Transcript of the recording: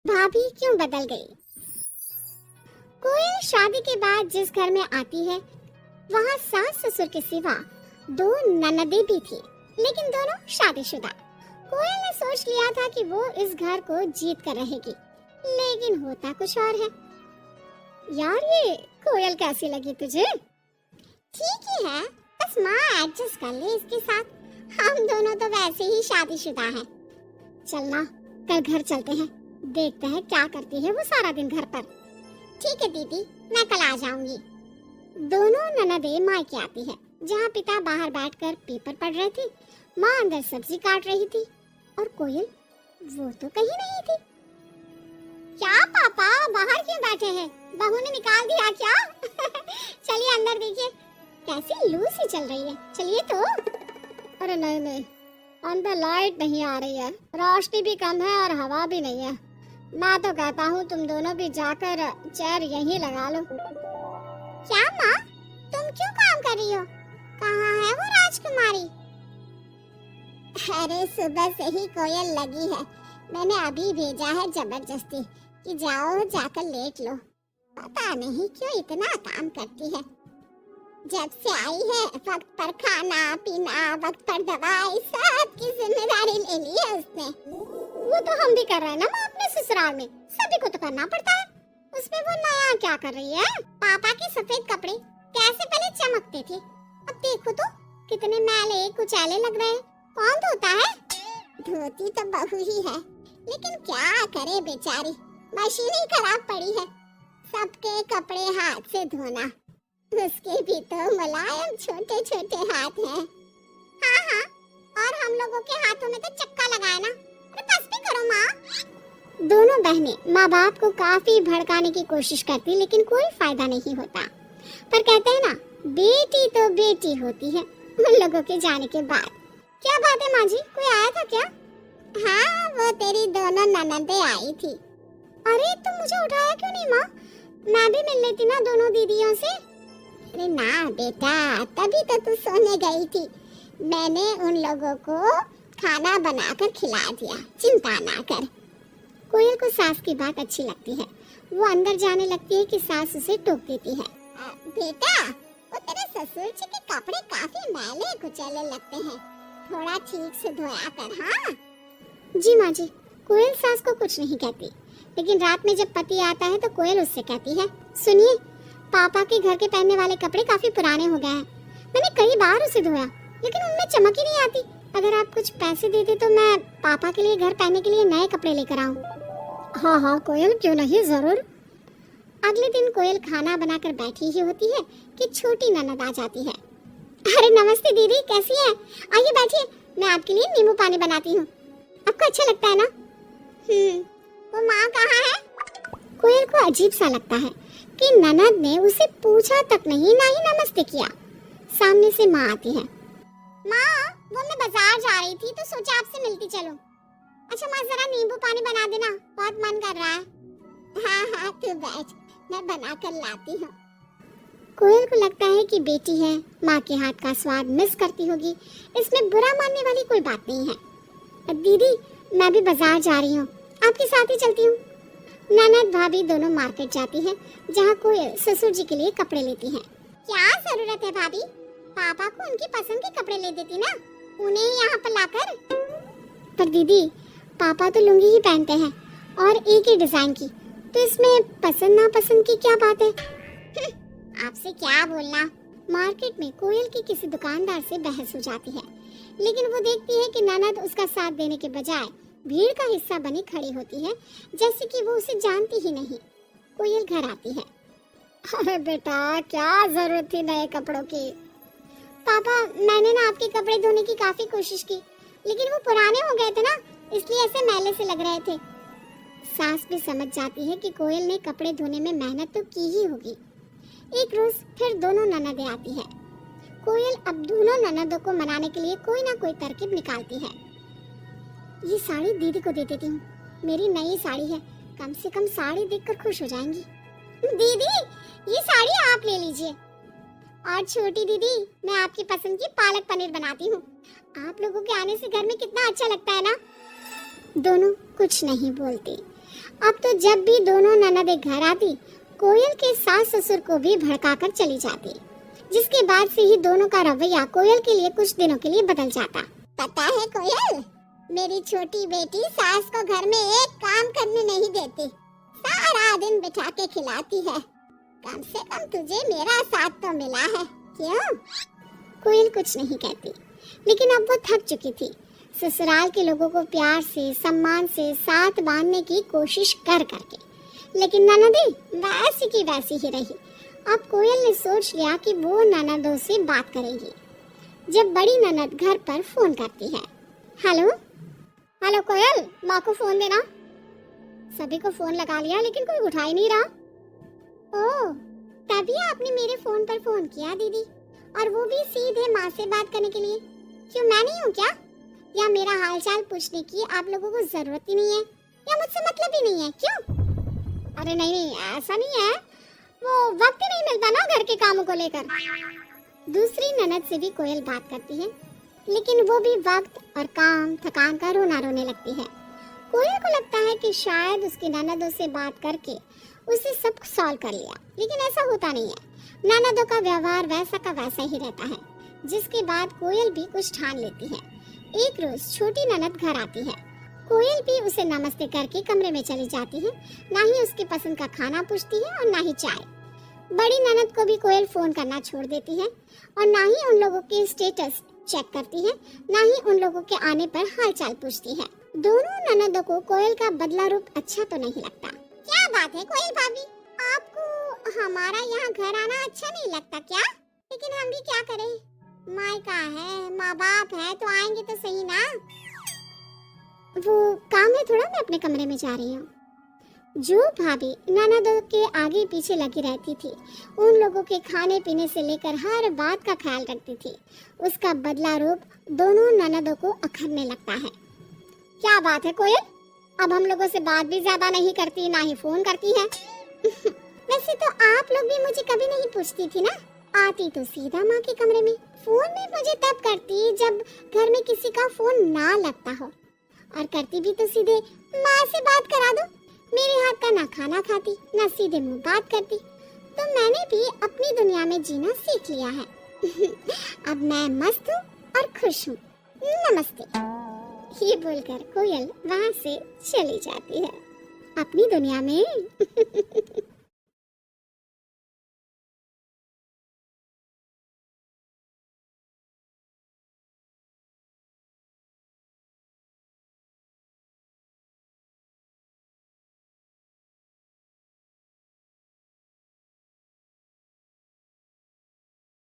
भाभी क्यों बदल गई। कोयल शादी के बाद जिस घर में आती है वहाँ सास ससुर के सिवा दो ननदें भी थी, लेकिन दोनों शादीशुदा। कोयल ने सोच लिया था कि वो इस घर को जीत कर रहेगी, लेकिन होता कुछ और है। यार ये कोयल कैसी लगी तुझे? ठीक ही है, बस माँ एडजस्ट कर ले इसके साथ। हम दोनों तो वैसे ही शादीशुदा हैं। चलना कल घर चलते हैं, देखते हैं क्या करती है वो सारा दिन घर पर। ठीक है दीदी, मैं कल आ जाऊंगी। दोनों ननदें मायके आती है, जहाँ पिता बाहर बैठकर पेपर पढ़ रहे थे, माँ अंदर सब्जी काट रही थी और कोयल वो तो कहीं नहीं थी। क्या पापा बाहर क्यों बैठे हैं? बहू ने निकाल दिया क्या? चलिए अंदर देखिए, कैसी लू सी चल रही है। चलिए तो। अरे नहीं नहीं, अंदर लाइट नहीं आ रही है, रोशनी भी कम है और हवा भी नहीं है। मैं तो कहता हूँ तुम दोनों भी जाकर चेयर यहीं लगा लो। क्या माँ, तुम क्यों काम कर रही हो? कहाँ है वो राजकुमारी? अरे सुबह से ही कोयल लगी है, मैंने अभी भेजा है जबरदस्ती कि जाओ जाकर लेट लो। पता नहीं क्यों इतना काम करती है। जब से आई है वक्त पर खाना पीना, वक्त पर दवाई, सब की जिम्मेदारी ले ली है उसने। वो तो हम भी कर रहे हैं ना माँ अपने ससुराल में, सभी को तो करना पड़ता है। उसमें वो नया क्या कर रही है? पापा के सफेद कपड़े कैसे पहले चमकते थे, अब देखो तो कितने मैले कुचैले लग रहे हैं। कौन धोता है? धोती तो बहू ही है, लेकिन क्या करे बेचारी, मशीन ही खराब पड़ी है। सबके कपड़े हाथ से धोना, उसके भी तो मुलायम छोटे छोटे हाथ हैं। हाँ हाँ, और हम लोगों के हाथों में तो चक्का लगा है ना। अरे बस भी करो माँ। दोनों बहनें माँ बाप को काफी भड़काने की कोशिश करती, लेकिन कोई फायदा नहीं होता। पर कहते हैं ना, बेटी तो बेटी होती है उन लोगों के जाने के बाद। क्या बात है माँ जी, कोई आया था क्या? हाँ, वो तेरी दोनों ननदें आई थी। अरे तुम मुझे उठाया क्यों नहीं माँ? मैं भी मिल लेती ना दोनों दीदियों से। अरे ना बेटा, तभी तो तू सोने गई थी। मैंने उन लोगों को खाना बनाकर खिला दिया, चिंता ना कर। कोयल को सास की बात अच्छी लगती है, वो अंदर जाने लगती है कि सास उसे टोक देती है। बेटा, वो तेरे ससुर जी के कपड़े काफी मैले कुचैले लगते हैं, थोड़ा ठीक से धोया कर। हाँ जी माँ जी। कोयल सास को कुछ नहीं कहती, लेकिन रात में जब पति आता है तो कोयल उससे कहती है, सुनिए पापा के घर के पहनने वाले कपड़े काफी पुराने हो गए हैं। मैंने कई बार उसे धोया, लेकिन उनमें चमक ही नहीं आती। अगर आप कुछ पैसे दे दे तो मैं पापा के लिए घर पहनने के लिए नए कपड़े लेकर आऊं। हाँ हाँ कोयल, क्यों नहीं, जरूर। अगले दिन कोयल खाना बनाकर बैठी ही होती है कि छोटी ननद आ जाती है। अरे नमस्ते दीदी, कैसी है? आइए बैठिए, मैं आपके लिए नींबू पानी बनाती हूँ, आपको अच्छा लगता है ना? वो माँ कहाँ है? कोयल को अजीब सा लगता है कि ननद ने उसे पूछा तक नहीं, ना ही नमस्ते किया। सामने से माँ आती है। माँ, वो मैं बाजार जा रही थी तो सोचा आपसे मिलती चलो। अच्छा माँ, जरा नींबू पानी बना देना, बहुत मन कर रहा है। हाँ हाँ तू बैठ, मैं बना कर लाती हूँ। कोयल को लगता है कि बेटी है, माँ के हाथ का स्वाद मिस करती होगी, इसमें बुरा मानने वाली कोई बात नहीं है। दीदी मैं भी बाजार जा रही हूँ, आपके साथ ही चलती हूँ। ननद भाभी दोनों मार्केट जाती है, जहाँ कोयल ससुर जी के लिए कपड़े लेती है। क्या जरूरत है भाभी, पापा को उनकी पसंद के कपड़े ले देती ना, उन्हें यहाँ पर लाकर। पर दीदी पापा तो लुंगी ही पहनते हैं और एक ही डिजाइन की, तो इसमें पसंद नापसंद की क्या बात है? आपसे क्या बोलना। मार्केट में कोयल की किसी दुकानदार से बहस हो जाती है, लेकिन वो देखती है कि ननद उसका साथ देने के बजाय भीड़ का हिस्सा बनी खड़ी होती है, जैसे कि वो उसे जानती ही नहीं। कोयल घर आती है। अरे बेटा, क्या जरूरत थी नए कपड़ों की? पापा मैंने ना आपके कपड़े धोने की काफी कोशिश की, लेकिन वो पुराने हो गए थे ना, इसलिए ऐसे मैले से लग रहे थे। सास भी समझ जाती है कि कोयल ने कपड़े धोने में मेहनत तो की ही होगी। एक रोज फिर दोनों ननदें आती है। कोयल अब दोनों ननदों को मनाने के लिए कोई ना कोई तरकीब निकालती है। ये साड़ी दीदी को दे देती हूँ, मेरी नई साड़ी है, कम से कम साड़ी देखकर खुश हो जाएंगी। दीदी ये साड़ी आप ले लीजिए। और छोटी दीदी, मैं आपकी पसंद की पालक पनीर बनाती हूँ, आप लोगों के आने से घर में कितना अच्छा लगता है ना। दोनों कुछ नहीं बोलते। अब तो जब भी दोनों ननदें घर आती, कोयल के सास ससुर को भी भड़काकर चली जाती, जिसके बाद से ही दोनों का रवैया कोयल के लिए कुछ दिनों के लिए बदल जाता। पता है कोयल, मेरी छोटी बेटी सास को घर में एक काम करने नहीं देती, सारा दिन बिठा के खिलाती है। कम से कम तुझे मेरा साथ तो मिला है, क्यों? कोयल कुछ नहीं कहती, लेकिन अब वो थक चुकी थी। ससुराल के लोगों को प्यार से सम्मान से साथ बांधने की कोशिश कर करके, लेकिन ननदी वैसी की वैसी ही रही। अब कोयल ने सोच लिया कि वो ननदों से बात करेगी। जब बड़ी ननद घर पर फोन करती है, हेलो हेलो कोयल, माँ को फोन देना। सभी को फोन लगा लिया लेकिन कोई उठा ही नहीं रहा। ओह, तभी आपने मेरे फोन पर फोन किया दीदी, और वो भी सीधे माँ से बात करने के लिए। क्यों, मैं नहीं हूँ क्या? या मेरा हालचाल पूछने की आप लोगों को जरूरत ही नहीं है, या मुझसे मतलब ही नहीं है, क्यों? अरे नहीं नहीं, ऐसा नहीं है, वो वक्त ही नहीं मिलता ना घर के कामों को लेकर। दूसरी ननद से भी कोयल बात करती है, लेकिन वो भी वक्त और काम थकान का रोना रोने लगती है। कोयल को लगता है कि शायद उसकी ननदों से बात करके उसे सब सॉल्व कर लिया, लेकिन ऐसा होता नहीं है। ननदों का व्यवहार वैसा का वैसा ही रहता है, जिसके बाद कोयल भी कुछ ठान लेती है। एक रोज छोटी ननद घर आती है। कोयल भी उसे नमस्ते करके कमरे में चली जाती है। ना ही उसकी पसंद का खाना पूछती है और ना ही चाय। बड़ी ननद को भी कोयल फोन करना छोड़ देती है, और ना ही उन लोगों के स्टेटस चेक करती है, ना ही उन लोगों के आने पर हालचाल पूछती है। दोनों ननदों को कोयल का बदला रूप अच्छा तो नहीं लगता। क्या बात है कोयल भाभी, आपको हमारा यहाँ घर आना अच्छा नहीं लगता क्या? लेकिन हम भी क्या करें, मायका है, माँ बाप है, तो आएंगे तो सही ना। वो काम है थोड़ा, मैं अपने कमरे में जा रही हूँ। जो भाभी ननदों के आगे पीछे लगी रहती थी, उन लोगों के खाने पीने से लेकर हर बात का ख्याल रखती थी, उसका बदला रूप दोनों ननदों को अखरने लगता है। क्या बात है कोयल, अब हम लोगों से बात भी ज्यादा नहीं करती, ना ही फोन करती है। वैसे तो आप लोग भी मुझे कभी नहीं पूछती थी ना, आती तो सीधा माँ के कमरे में। फोन भी मुझे तब करती जब घर में किसी का फोन ना लगता हो, और करती भी तो सीधे माँ से बात करा दो। मेरे हाथ का ना खाना खाती, ना सीधे मुंह बात करती। तो मैंने भी अपनी दुनिया में जीना सीख लिया है। अब मैं मस्त हूँ और खुश हूँ। नमस्ते। ये बोलकर कोयल वहाँ से चली जाती है अपनी दुनिया में।